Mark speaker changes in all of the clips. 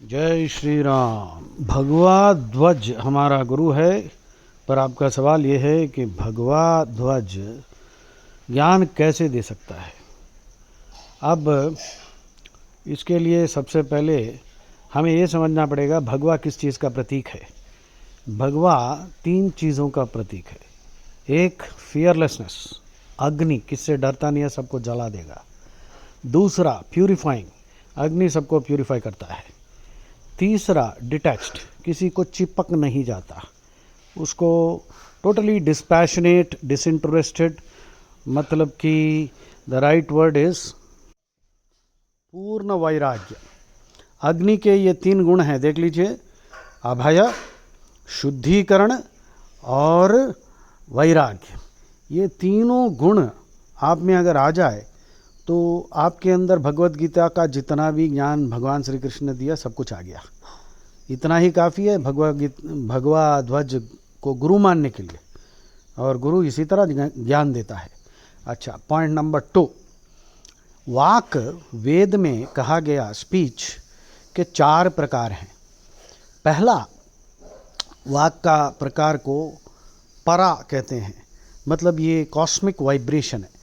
Speaker 1: जय श्री राम। भगवा ध्वज हमारा गुरु है, पर आपका सवाल ये है कि भगवा ध्वज ज्ञान कैसे दे सकता है। अब इसके लिए सबसे पहले हमें ये समझना पड़ेगा भगवा किस चीज़ का प्रतीक है। भगवा तीन चीज़ों का प्रतीक है। एक, फियरलेसनेस, अग्नि, किससे डरता नहीं है, सबको जला देगा। दूसरा, प्यूरिफाइंग, अग्नि सबको प्यूरिफाई करता है। तीसरा, डिटैच्ड, किसी को चिपक नहीं जाता, उसको टोटली डिस्पैशनेट, डिसइंटरेस्टेड, मतलब कि द राइट वर्ड इज पूर्ण वैराग्य। अग्नि के ये तीन गुण हैं, देख लीजिए, अभय, शुद्धिकरण और वैराग्य। ये तीनों गुण आप में अगर आ जाए तो आपके अंदर भगवत गीता का जितना भी ज्ञान भगवान श्री कृष्ण ने दिया सब कुछ आ गया। इतना ही काफ़ी है भगवा ध्वज को गुरु मानने के लिए, और गुरु इसी तरह ज्ञान देता है। अच्छा, पॉइंट नंबर 2, वाक वेद में कहा गया स्पीच के 4 प्रकार हैं। पहला वाक का प्रकार को परा कहते हैं, मतलब ये कॉस्मिक वाइब्रेशन है।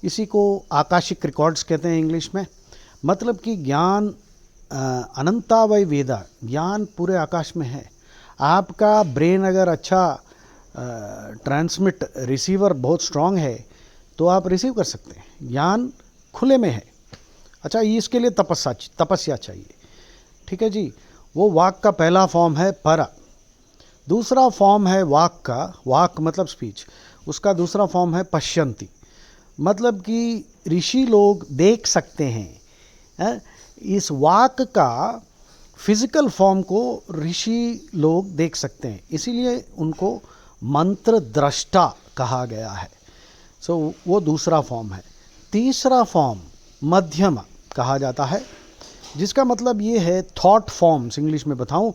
Speaker 1: इसी को आकाशिक रिकॉर्ड्स कहते हैं इंग्लिश में। मतलब कि ज्ञान अनंता वै वेदा, ज्ञान पूरे आकाश में है। आपका ब्रेन अगर अच्छा ट्रांसमिट रिसीवर बहुत स्ट्रांग है तो आप रिसीव कर सकते हैं, ज्ञान खुले में है। अच्छा, इसके लिए तपस्या चाहिए, ठीक है जी। वो वाक का पहला फॉर्म है परा। दूसरा फॉर्म है वाक का, वाक मतलब स्पीच, उसका दूसरा फॉर्म है पश्यंती, मतलब कि ऋषि लोग देख सकते हैं। इस वाक का फिजिकल फॉर्म को ऋषि लोग देख सकते हैं, इसीलिए उनको मंत्र दृष्टा कहा गया है। सो वो दूसरा फॉर्म है। तीसरा फॉर्म मध्यम कहा जाता है, जिसका मतलब ये है थॉट फॉर्म्स। इंग्लिश में बताऊं,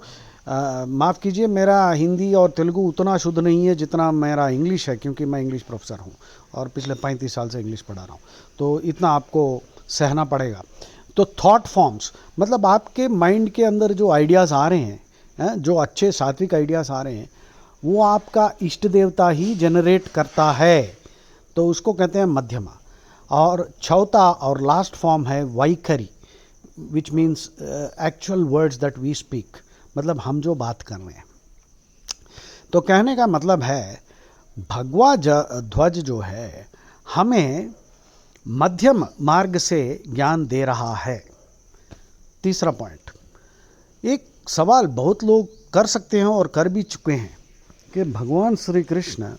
Speaker 1: माफ़ कीजिए, मेरा हिंदी और तेलुगु उतना शुद्ध नहीं है जितना मेरा इंग्लिश है, क्योंकि मैं इंग्लिश प्रोफेसर हूँ और पिछले 35 साल से इंग्लिश पढ़ा रहा हूँ, तो इतना आपको सहना पड़ेगा। तो थॉट फॉर्म्स मतलब आपके माइंड के अंदर जो आइडियाज़ आ रहे हैं, जो अच्छे सात्विक आइडियाज़ आ रहे हैं, वो आपका इष्ट देवता ही जनरेट करता है, तो उसको कहते हैं मध्यमा। और चौथा और लास्ट फॉर्म है वैखरी, which means actual words that we speak, मतलब हम जो बात कर रहे हैं। तो कहने का मतलब है भगवा ध्वज जो है हमें मध्यम मार्ग से ज्ञान दे रहा है। तीसरा पॉइंट, एक सवाल बहुत लोग कर सकते हैं और कर भी चुके हैं कि भगवान श्री कृष्ण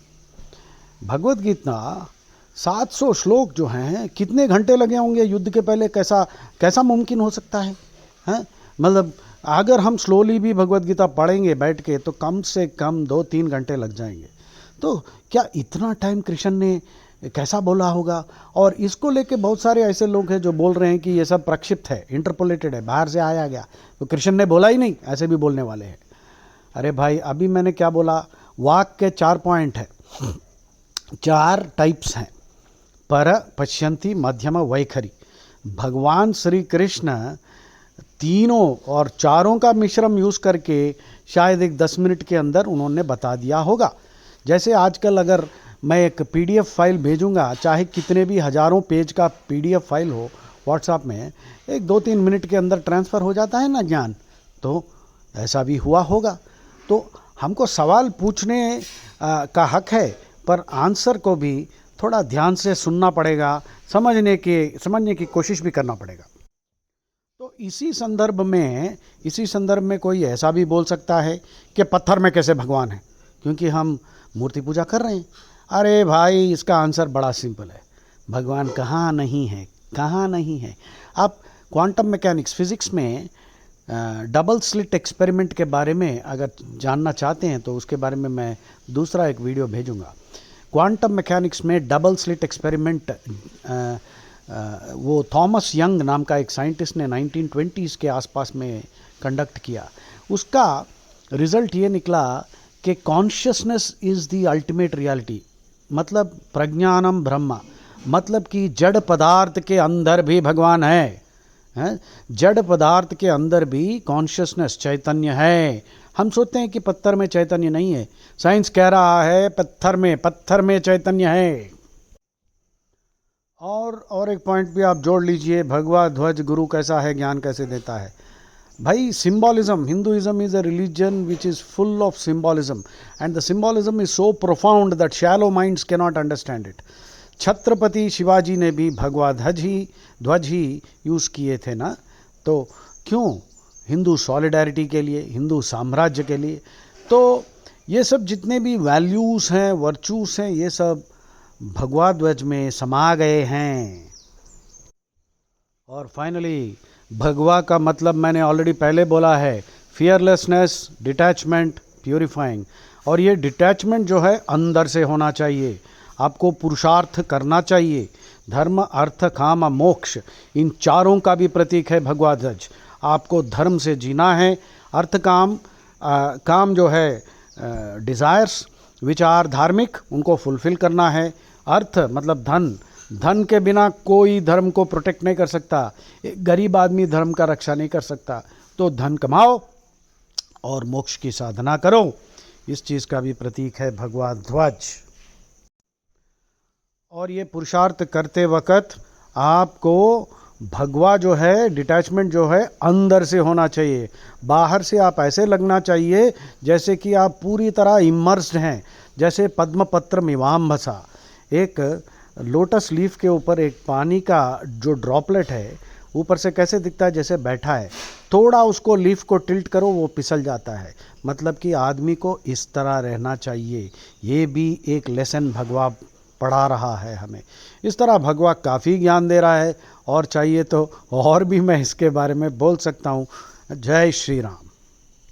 Speaker 1: भगवत गीता 700 श्लोक जो हैं, कितने घंटे लगे होंगे युद्ध के पहले, कैसा मुमकिन हो सकता है, हैं? मतलब अगर हम स्लोली भी भगवत गीता पढ़ेंगे बैठ के तो कम से कम 2-3 घंटे लग जाएंगे। तो क्या इतना टाइम कृष्ण ने कैसा बोला होगा? और इसको लेके बहुत सारे ऐसे लोग हैं जो बोल रहे हैं कि ये सब प्रक्षिप्त है, इंटरपोलेटेड है, बाहर से आया गया, तो कृष्ण ने बोला ही नहीं, ऐसे भी बोलने वाले हैं। अरे भाई, अभी मैंने क्या बोला, वाक के 4 पॉइंट है, 4 टाइप्स हैं, पर, पश्यंती, मध्यम, वैखरी। भगवान श्री कृष्ण तीनों और चारों का मिश्रण यूज़ करके शायद एक 10 मिनट के अंदर उन्होंने बता दिया होगा। जैसे आजकल अगर मैं एक पीडीएफ फाइल भेजूंगा, चाहे कितने भी हज़ारों पेज का पीडीएफ फाइल हो, व्हाट्सएप में एक 2-3 मिनट के अंदर ट्रांसफ़र हो जाता है ना ज्ञान, तो ऐसा भी हुआ होगा। तो हमको सवाल पूछने का हक है, पर आंसर को भी थोड़ा ध्यान से सुनना पड़ेगा, समझने की कोशिश भी करना पड़ेगा। तो इसी संदर्भ में कोई ऐसा भी बोल सकता है कि पत्थर में कैसे भगवान है, क्योंकि हम मूर्ति पूजा कर रहे हैं। अरे भाई, इसका आंसर बड़ा सिंपल है, भगवान कहाँ नहीं है, कहाँ नहीं है। आप क्वांटम मैकेनिक्स, फिज़िक्स में डबल स्लिट एक्सपेरिमेंट के बारे में अगर जानना चाहते हैं तो उसके बारे में मैं दूसरा एक वीडियो भेजूंगा। क्वांटम मैकेनिक्स में डबल स्लिट एक्सपेरिमेंट वो थॉमस यंग नाम का एक साइंटिस्ट ने 1920s के आसपास में कंडक्ट किया। उसका रिज़ल्ट ये निकला कि consciousness is the ultimate reality, मतलब प्रज्ञानम ब्रह्मा, मतलब कि जड़ पदार्थ के अंदर भी भगवान है, हैं। जड़ पदार्थ के अंदर भी कॉन्शियसनेस, चैतन्य है। हम सोचते हैं कि पत्थर में चैतन्य नहीं है। साइंस कह रहा है पत्थर में चैतन्य है। और एक पॉइंट भी आप जोड़ लीजिए, भगवा ध्वज गुरु कैसा है, ज्ञान कैसे देता है। भाई symbolism, Hinduism is a religion which is full of symbolism and the symbolism is so profound that shallow minds can not understand it. Chhatrapati Shivaji ने भी भगवा ध्वज ही यूज़ किए थे ना, तो क्यों? हिंदू सॉलिडारिटी के लिए, हिंदू साम्राज्य के लिए। तो ये सब जितने भी वैल्यूज़ हैं, वर्चूज़ हैं, ये सब भगवा ध्वज में समा गए हैं। और फाइनली भगवा का मतलब मैंने ऑलरेडी पहले बोला है, फियरलेसनेस, डिटैचमेंट, प्यूरिफाइंग। और ये डिटैचमेंट जो है अंदर से होना चाहिए। आपको पुरुषार्थ करना चाहिए। धर्म, अर्थ, काम, मोक्ष, इन चारों का भी प्रतीक है भगवा ध्वज। आपको धर्म से जीना है। अर्थ काम जो है डिज़ायर्स विच आर धार्मिक, उनको फुलफिल करना है। अर्थ मतलब धन के बिना कोई धर्म को प्रोटेक्ट नहीं कर सकता। एक गरीब आदमी धर्म का रक्षा नहीं कर सकता। तो धन कमाओ और मोक्ष की साधना करो। इस चीज़ का भी प्रतीक है भगवा ध्वज। और ये पुरुषार्थ करते वक्त आपको भगवा जो है, डिटैचमेंट जो है, अंदर से होना चाहिए। बाहर से आप ऐसे लगना चाहिए जैसे कि आप पूरी तरह इमर्स्ड हैं, जैसे पद्मपत्र मिवाम्भसा। एक लोटस लीफ के ऊपर एक पानी का जो ड्रॉपलेट है ऊपर से कैसे दिखता है, जैसे बैठा है। थोड़ा उसको लीफ को टिल्ट करो, वो फिसल जाता है। मतलब कि आदमी को इस तरह रहना चाहिए। ये भी एक लेसन भगवा पढ़ा रहा है हमें। इस तरह भगवा काफ़ी ज्ञान दे रहा है, और चाहिए तो और भी मैं इसके बारे में बोल सकता हूँ। जय श्री राम।